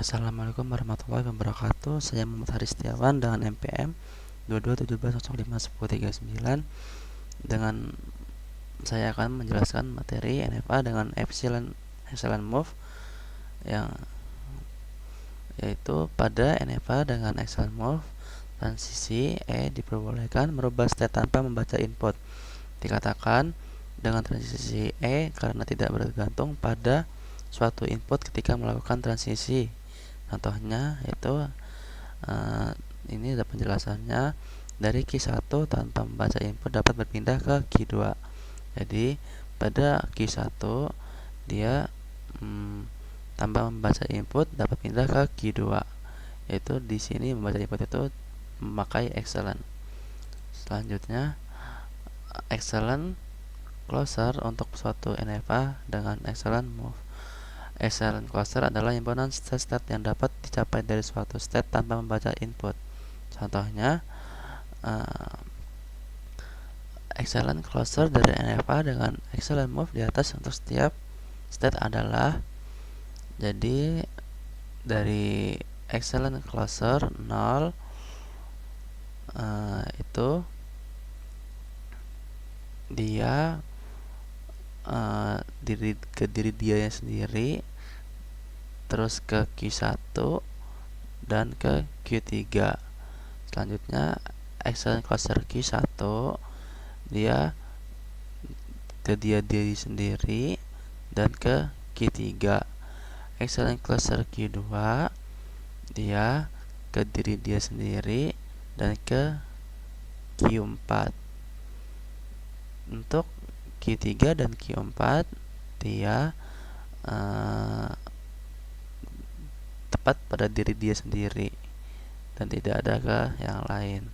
Assalamualaikum warahmatullahi wabarakatuh. Saya Muhammad Haris Setiawan dengan NPM 2217051039. Dengan saya akan menjelaskan materi NFA dengan epsilon move, yang yaitu pada NFA dengan epsilon move transisi E diperbolehkan merubah state tanpa membaca input. Dikatakan dengan transisi E karena tidak bergantung pada suatu input ketika melakukan transisi. Contohnya yaitu ini ada penjelasannya. Dari Q1 tanpa membaca input dapat berpindah ke Q2. Jadi pada Q1 dia tanpa membaca input dapat pindah ke Q2. Yaitu di sini membaca input itu memakai epsilon. Selanjutnya epsilon closer untuk suatu NFA dengan epsilon move. Epsilon closer adalah himpunan state-state yang dapat dicapai dari suatu state tanpa membaca input. Contohnya epsilon closer dari NFA dengan epsilon move di atas untuk setiap state adalah, jadi dari epsilon closer 0 itu dia ke diri dia sendiri, terus ke Q1 dan ke Q3. Selanjutnya epsilon closer Q1 dia ke diri sendiri dan ke Q3. Epsilon closer Q2 dia ke diri dia sendiri dan ke Q4. Untuk Q3 dan Q4 dia tepat pada diri dia sendiri dan tidak ada ke yang lain.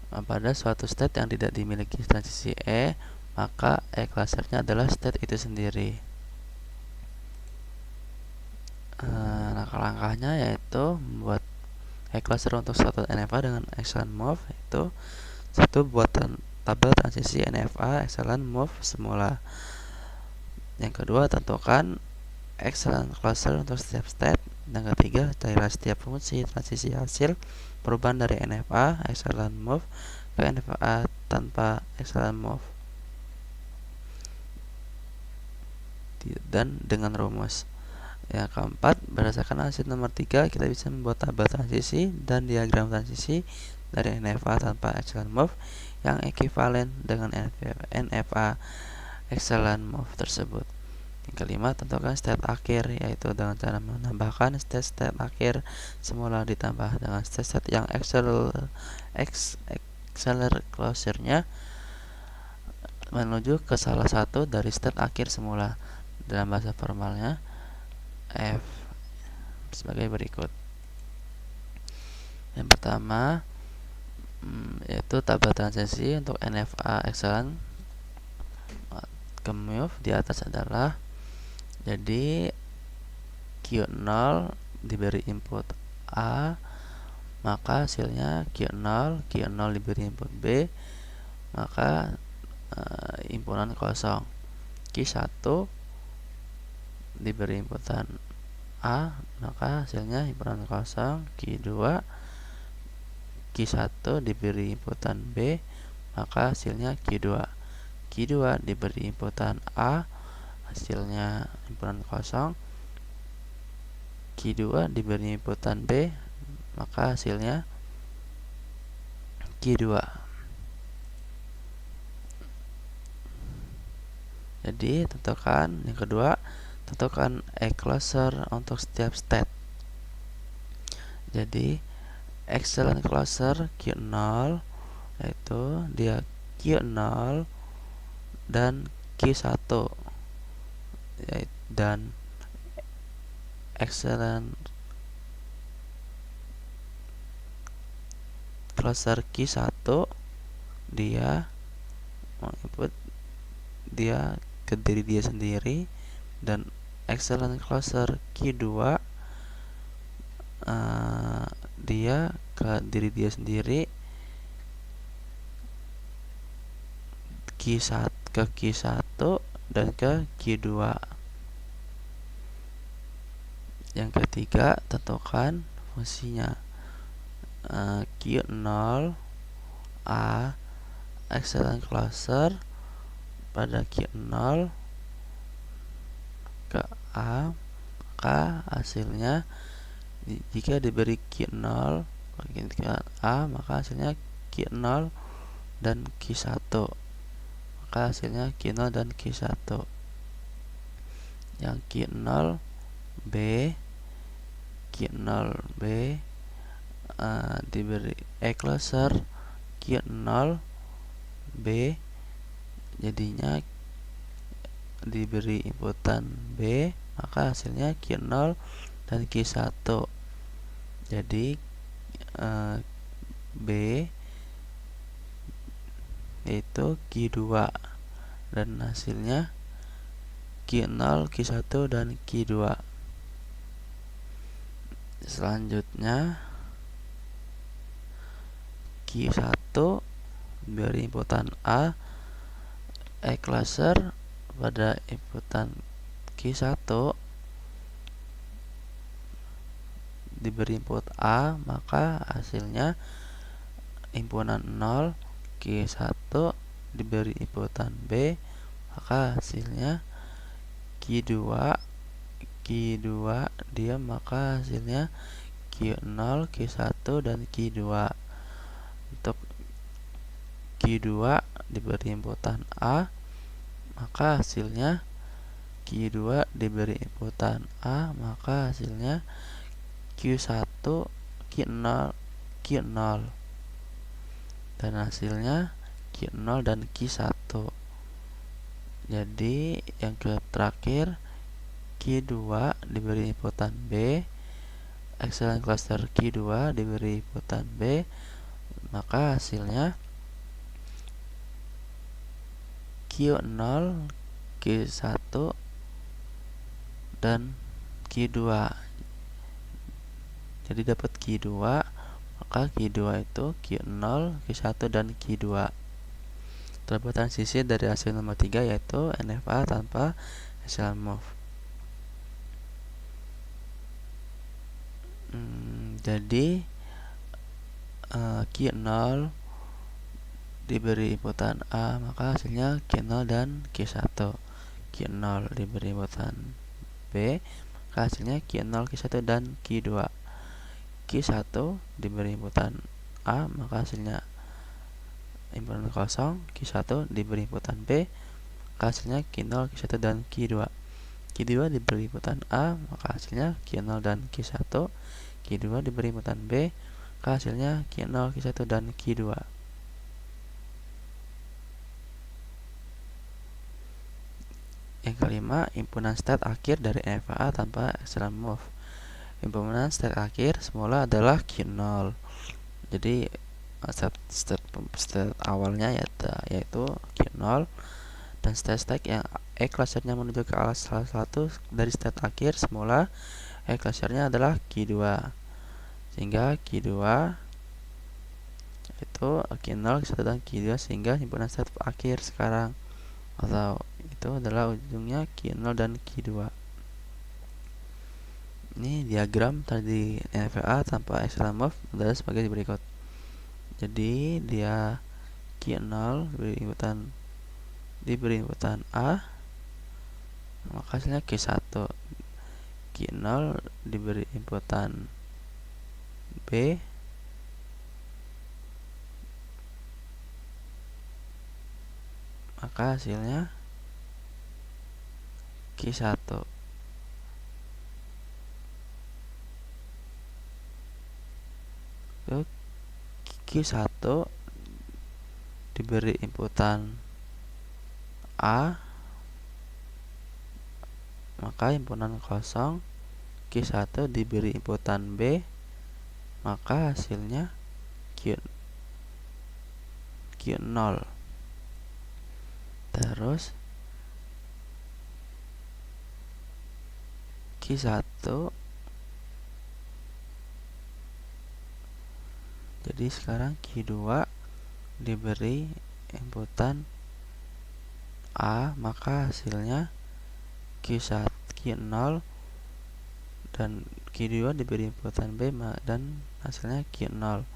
Pada suatu state yang tidak dimiliki transisi E, maka E clusternya adalah state itu sendiri. Langkah-langkahnya yaitu membuat E cluster untuk suatu NFA dengan epsilon move, yaitu satu, buatan tabel transisi NFA epsilon move semula. Yang kedua, tentukan epsilon cluster untuk setiap state. Yang ketiga, carilah setiap fungsi transisi hasil perubahan dari NFA epsilon move ke NFA tanpa epsilon move, dan dengan rumus. Yang keempat, berdasarkan hasil nomor 3 kita bisa membuat tabel transisi dan diagram transisi dari NFA tanpa epsilon move yang ekuivalen dengan NFA epsilon move tersebut. Yang kelima, tentukan state akhir, yaitu dengan cara menambahkan state akhir semula ditambah dengan state yang acceler closer-nya menuju ke salah satu dari state akhir semula. Dalam bahasa formalnya F sebagai berikut. Yang pertama yaitu tabel transisi untuk NFA epsilon ke move di atas adalah, jadi Q0 diberi input A, maka hasilnya Q0 diberi input B, maka himpunan kosong. Q1 diberi inputan A, maka hasilnya himpunan kosong. Q1 diberi inputan B, maka hasilnya Q2 diberi inputan A, hasilnya himpunan kosong. Q2 diberi inputan B, maka hasilnya Q2. Jadi tentukan yang kedua, tentukan E closer untuk setiap state. Jadi epsilon closer Q0 yaitu dia Q0 dan Q1, dan epsilon closer Q1 dia menginput dia ke diri dia sendiri, dan epsilon closer Q2 dia ke diri dia sendiri, ke Q1 dan ke Q2. Yang ketiga, tentukan fungsinya. Q0 A excellent cluster pada Q0 ke A, maka hasilnya jika diberi Q0 ke A, maka hasilnya Q0 dan Q1, maka hasilnya Q0 dan Q1. Yang Q0 B diberi cluster Q0 B, jadinya diberi inputan B, maka hasilnya Q0 dan Q1. Jadi B yaitu Q2 dan hasilnya Q0, Q1 dan Q2. Selanjutnya Q1 diberi inputan A cluster pada inputan Q1 diberi input A, maka hasilnya himpunan 0. Q1 diberi inputan B, maka hasilnya Q2 diam, maka hasilnya Q0, Q1 dan Q2. Untuk Q2 diberi inputan A, maka hasilnya Q2 diberi inputan A, maka hasilnya Q1, Q0 dan hasilnya Q0 dan Q1. Jadi yang terakhir Q2 diberi inputan B, excellent cluster Q2 diberi inputan B, maka hasilnya Q0, Q1 dan Q2. Jadi dapat Q2, maka Q2 itu Q0, Q1 dan Q2. Terdapat transisi dari hasil nomor 3 yaitu NFA tanpa echelon move. Jadi Q0 diberi inputan A, maka hasilnya Q0 dan Q1. Q0 diberi inputan B, maka hasilnya Q0, Q1 dan Q2. Q1 diberi inputan A, maka hasilnya inputan kosong. Q1 diberi inputan B, maka hasilnya Q0, Q1 dan Q2. Q2 diberi inputan A, maka hasilnya Q0 dan Q1. Q2 diberi inputan B, maka hasilnya Q0, Q1 dan Q2. Yang kelima, himpunan state akhir dari NFA tanpa echelon move. Himpunan state akhir semula adalah Q0. Jadi state awalnya yaitu Q0, dan state yang clusternya menuju ke salah satu dari state akhir semula clusternya adalah Q2, sehingga Q2 itu Q0, Q1 dan Q2, sehingga himpunan state akhir sekarang atau itu adalah ujungnya Q0 dan Q2. Ini diagram tadi NVA tanpa echelon move adalah sebagai berikut. Jadi dia Q0 diberi inputan A, maka hasilnya Q1. Q0 diberi inputan B, maka hasilnya Q1. Q1 diberi inputan A, maka himpunan kosong. Q1 diberi inputan B, maka hasilnya Q0. Terus Q1, jadi sekarang Q2 diberi inputan A, maka hasilnya Q0 dan Q2 diberi inputan B dan hasilnya Q0.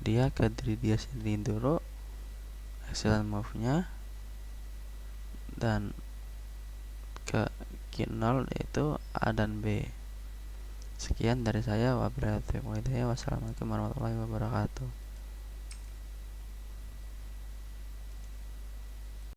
Dia ke diri dia sendiri dulu action move-nya, dan ke Q0 yaitu A dan B. Sekian dari saya, wabillahi taufiq wal hidayah. Wassalamualaikum warahmatullahi wabarakatuh.